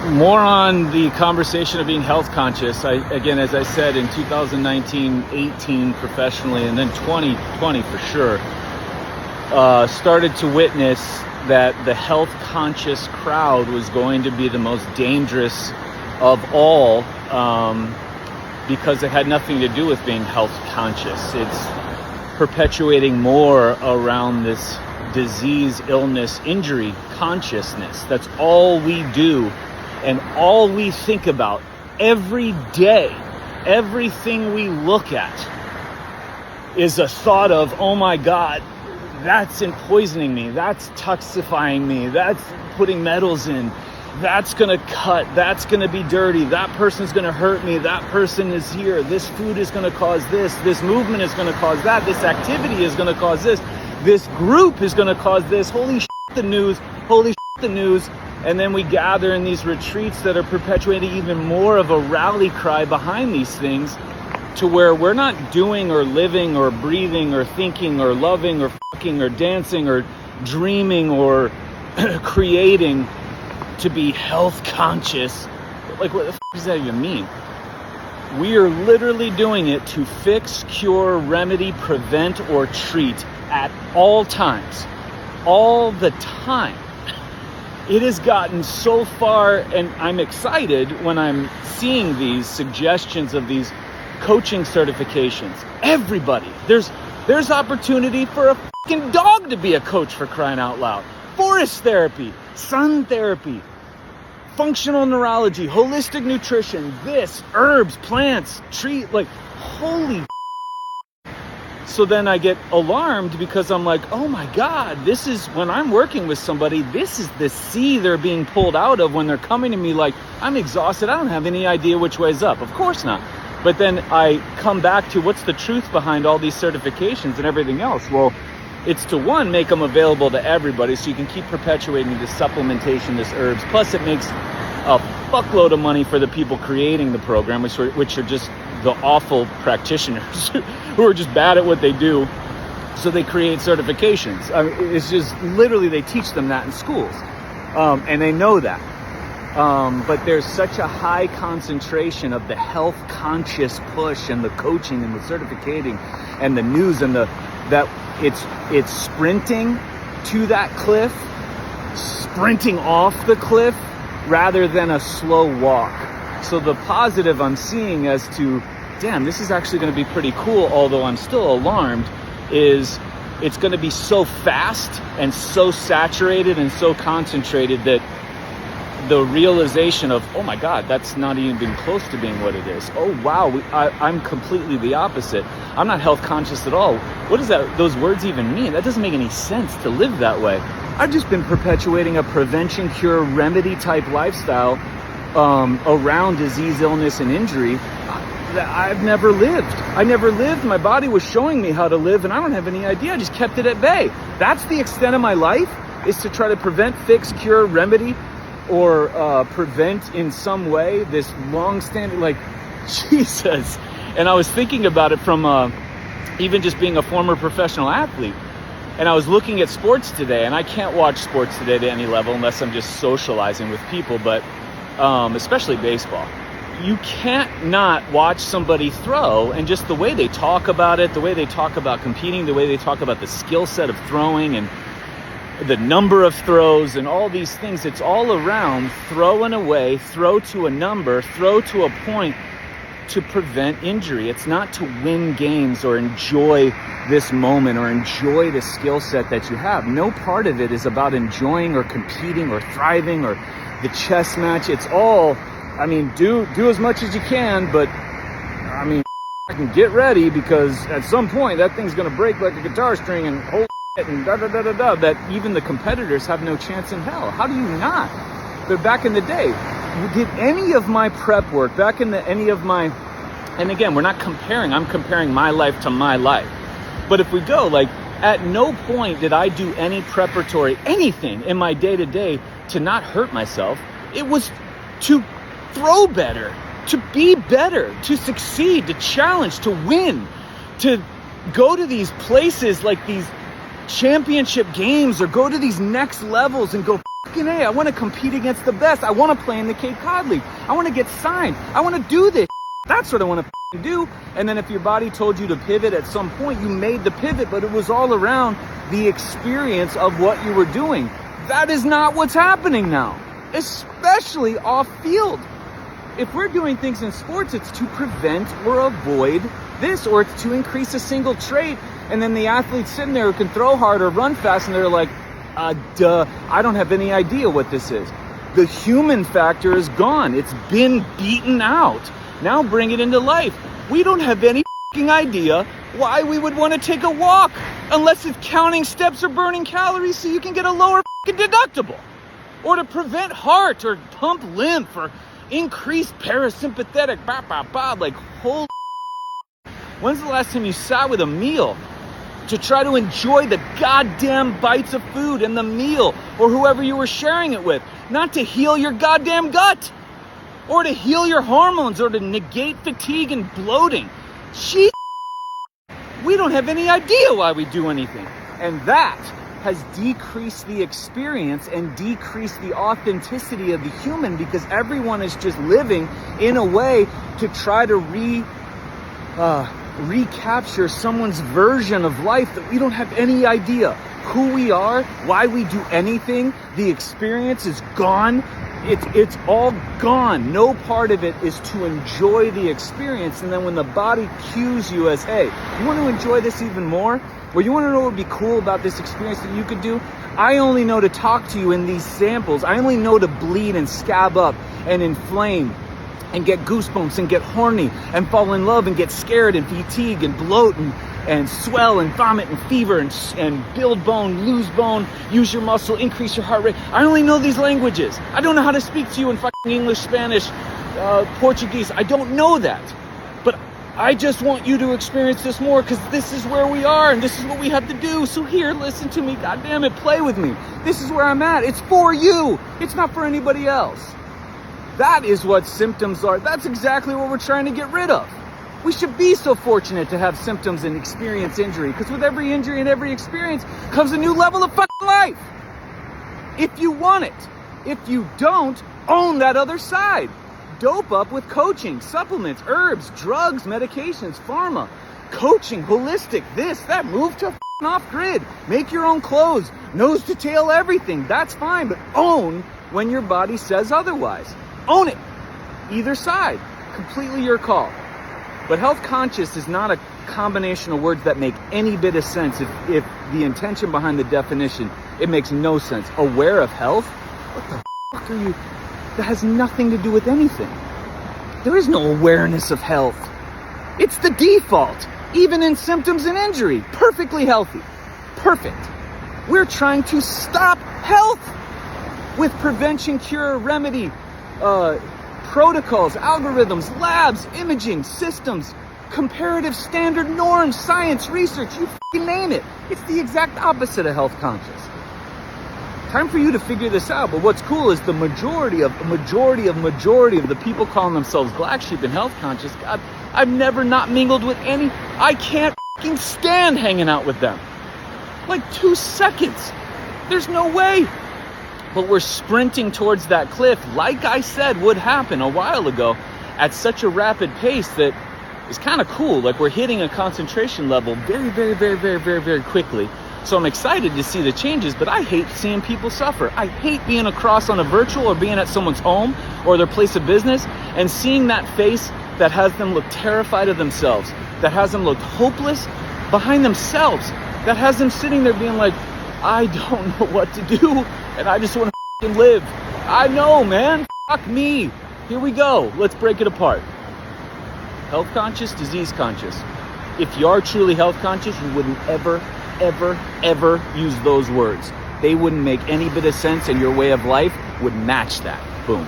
more on the conversation of being health conscious. Again, as I said, in 2019, 18 professionally, and then 2020 for sure, started to witness that the health conscious crowd was going to be the most dangerous of all, because it had nothing to do with being health conscious. It's perpetuating more around this disease, illness, injury consciousness. That's all we do and all we think about every day. Everything we look at is a thought of, oh my God, that's poisoning me, that's toxifying me, that's putting metals in, that's gonna cut, that's gonna be dirty, that person's gonna hurt me, that person is here, this food is gonna cause this movement is gonna cause that, this activity is gonna cause this group is gonna cause this, holy shit the news, and then we gather in these retreats that are perpetuating even more of a rally cry behind these things, to where we're not doing or living or breathing or thinking or loving or fucking or dancing or dreaming or creating to be health conscious. Like, what the fuck does that even mean? We are literally doing it to fix, cure, remedy, prevent, or treat at all times, all the time. It has gotten so far, and I'm excited when I'm seeing these suggestions of these coaching certifications. Everybody, there's opportunity for a fucking dog to be a coach, for crying out loud. Forest therapy, sun therapy, functional neurology, holistic nutrition, this, herbs, plants, like, holy. So then I get alarmed because I'm like, oh my God, this is, when I'm working with somebody, this is the sea they're being pulled out of when they're coming to me like, I'm exhausted, I don't have any idea which way's up. Of course not. But then I come back to, what's the truth behind all these certifications and everything else? Well, it's to, one, make them available to everybody so you can keep perpetuating this supplementation, this herbs. Plus it makes a fuckload of money for the people creating the program, which are just the awful practitioners who are just bad at what they do. So they create certifications. I mean, it's just literally, they teach them that in schools. And they know that. But there's such a high concentration of the health conscious push and the coaching and the certificating and the news and that it's sprinting to that cliff, sprinting off the cliff rather than a slow walk. So the positive I'm seeing as to, damn, this is actually going to be pretty cool, although I'm still alarmed, is it's going to be so fast and so saturated and so concentrated that the realization of, oh my God, that's not even close to being what it is. Oh wow, I'm completely the opposite. I'm not health conscious at all. What does those words even mean? That doesn't make any sense to live that way. I've just been perpetuating a prevention, cure, remedy type lifestyle around disease, illness, and injury that I've never lived. I never lived. My body was showing me how to live, and I don't have any idea. I just kept it at bay. That's the extent of my life, is to try to prevent, fix, cure, remedy, or prevent in some way this long-standing, like, Jesus. And I was thinking about it from even just being a former professional athlete. And I was looking at sports today, and I can't watch sports today to any level unless I'm just socializing with people, but especially baseball. You can't not watch somebody throw, and just the way they talk about it, the way they talk about competing, the way they talk about the skill set of throwing and the number of throws and all these things. It's all around throw in a way, throw to a number, throw to a point to prevent injury. It's not to win games or enjoy this moment or enjoy the skill set that you have. No part of it is about enjoying or competing or thriving or the chess match. It's all, I mean, do as much as you can, but I mean, I can get ready, because at some point that thing's gonna break like a guitar string, and holy shit, and da-da-da-da-da, that even the competitors have no chance in hell. How do you not? But back in the day, did any of my prep work, back in any of my, and again, we're not comparing, I'm comparing my life to my life. But if we go, like, at no point did I do any preparatory, anything in my day-to-day to not hurt myself. It was to throw better, to be better, to succeed, to challenge, to win, to go to these places like these championship games, or go to these next levels and go A. I want to compete against the best. I want to play in the Cape Cod League. I want to get signed. I want to do this. That's what I want to do. And then if your body told you to pivot at some point, you made the pivot, but it was all around the experience of what you were doing. That is not what's happening now, especially off field. If we're doing things in sports, it's to prevent or avoid this, or it's to increase a single trait. And then the athlete's sitting there who can throw hard or run fast, and they're like, duh, I don't have any idea what this is. The human factor is gone. It's been beaten out. Now bring it into life. We don't have any idea why we would want to take a walk unless it's counting steps or burning calories so you can get a lower deductible, or to prevent heart or pump lymph or increase parasympathetic like holy. When's the last time you sat with a meal to try to enjoy the goddamn bites of food and the meal or whoever you were sharing it with, not to heal your goddamn gut or to heal your hormones or to negate fatigue and bloating? Shit. We don't have any idea why we do anything. And that has decreased the experience and decreased the authenticity of the human, because everyone is just living in a way to try to recapture someone's version of life that we don't have any idea who we are, why we do anything. The experience is gone. It's all gone. No part of it is to enjoy the experience. And then when the body cues you as, hey, you want to enjoy this even more? Or you want to know what would be cool about this experience that you could do? I only know to talk to you in these samples. I only know to bleed and scab up and inflame and get goosebumps and get horny and fall in love and get scared and fatigue and bloat and swell and vomit and fever and build bone, lose bone, use your muscle, increase your heart rate. I only know these languages. I don't know how to speak to you in fucking English, Spanish, Portuguese. I don't know that. But I just want you to experience this more, because this is where we are and this is what we have to do. So here, listen to me, goddamn it, play with me. This is where I'm at. It's for you. It's not for anybody else. That is what symptoms are. That's exactly what we're trying to get rid of. We should be so fortunate to have symptoms and experience injury, because with every injury and every experience comes a new level of fucking life. If you want it. If you don't, own that other side. Dope up with coaching, supplements, herbs, drugs, medications, pharma, coaching, holistic, this, that. Move to off grid. Make your own clothes, nose to tail, everything. That's fine, but own when your body says otherwise. Own it. Either side. Completely your call. But health conscious is not a combination of words that make any bit of sense if the intention behind the definition, it makes no sense. Aware of health? What the fuck are you? That has nothing to do with anything. There is no awareness of health. It's the default, even in symptoms and injury. Perfectly healthy. Perfect. We're trying to stop health with prevention, cure, remedy, protocols, algorithms, labs, imaging, systems, comparative standard norms, science, research, you fucking name it. It's the exact opposite of health conscious. Time for you to figure this out. But what's cool is the majority of the people calling themselves black sheep and health conscious, God, I've never not mingled with any. I can't fucking stand hanging out with them. Like 2 seconds. There's no way. But we're sprinting towards that cliff, like I said would happen a while ago, at such a rapid pace that is kind of cool. Like we're hitting a concentration level very, very, very, very, very, very quickly. So I'm excited to see the changes, but I hate seeing people suffer. I hate being across on a virtual or being at someone's home or their place of business and seeing that face that has them look terrified of themselves, that has them look hopeless behind themselves, that has them sitting there being like, I don't know what to do, and I just want to live. I know, man. Fuck me. Here we go. Let's break it apart. Health conscious, disease conscious. If you are truly health conscious, you wouldn't ever use those words. They wouldn't make any bit of sense, and your way of life would match that. Boom.